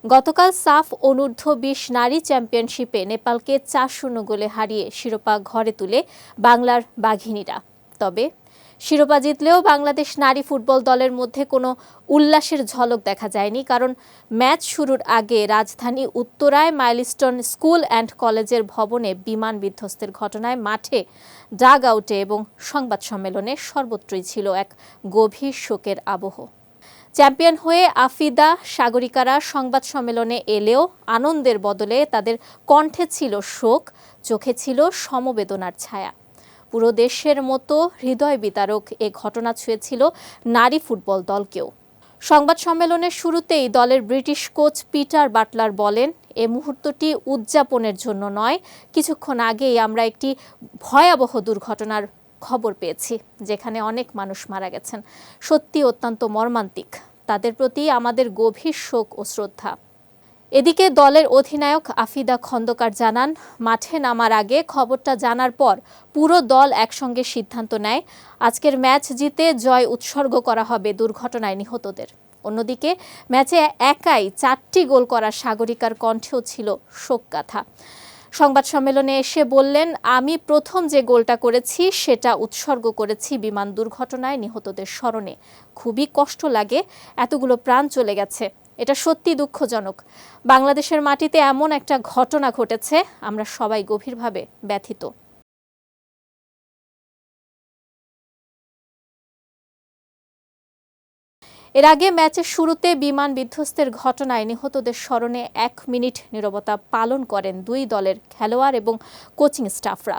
গতকাল সাফ অনূর্ধ্ব-20 নারী চ্যাম্পিয়নশিপে নেপালকে ৪-০ গোলে হারিয়ে শিরোপা ঘরে তুলে বাংলার বাঘিনীরা। তবে শিরোপা জিতলেও বাংলাদেশ নারী ফুটবল দলের মধ্যে কোনো উল্লাসের ঝলক দেখা যায়নি, কারণ ম্যাচ শুরুর আগে রাজধানী উত্তরায় মাইলস্টোন স্কুল অ্যান্ড কলেজের ভবনে বিমান বিধ্বস্তের ঘটনায় মাঠে, ডাগ আউটে এবং সংবাদ সম্মেলনে সর্বত্রই ছিল এক গভীর শোকের আবহ। চ্যাম্পিয়ন হয়ে আফিদা, সাগরিকারা সংবাদ সম্মেলনে এলেও আনন্দের বদলে তাদের কণ্ঠে ছিল শোক, চোখে ছিল সমবেদনার ছায়া। পুরো দেশের মতো হৃদয় বিতারক এ ঘটনা ছুঁয়েছিল নারী ফুটবল দলকেও। সংবাদ সম্মেলনের শুরুতেই দলের ব্রিটিশ কোচ পিটার বাটলার বলেন, এ মুহূর্তটি উদযাপনের জন্য নয়, কিছুক্ষণ আগেই আমরা একটি ভয়াবহ দুর্ঘটনার খবর পেয়েছি, যেখানে অনেক মানুষ মারা গেছেন। সত্যি অত্যন্ত মর্মান্তিক। তাদের প্রতি আমাদের গভীর শোক ও শ্রদ্ধা। এদিকে দলের অধিনায়ক আফিদা খন্দকার জানান, মাঠে নামার আগে খবরটা জানার পর পুরো দল একসঙ্গে সিদ্ধান্ত নেয়, আজকের ম্যাচ জিতে জয় উৎসর্গ করা হবে দুর্ঘটনায় নিহতদের। অন্যদিকে ম্যাচে একাই 4টি গোল করা সাগরিকার কণ্ঠেও ছিল শোকগাথা। সংবাদ সম্মেলনে এসে বললেন, আমি প্রথম যে গোলটা করেছি সেটা উৎসর্গ করেছি বিমান দুর্ঘটনায় নিহতদের স্মরণে। খুবই কষ্ট লাগে, এতগুলো প্রাণ চলে গেছে, এটা সত্যি দুঃখজনক। বাংলাদেশের মাটিতে এমন একটা ঘটনা ঘটেছে, আমরা সবাই গভীরভাবে ব্যথিত। এর আগে ম্যাচের শুরুতে বিমান বিধ্বস্তের ঘটনায় নিহতদের স্মরণে 1 মিনিট নীরবতা পালন করেন দুই দলের খেলোয়াড় এবং কোচিং স্টাফরা।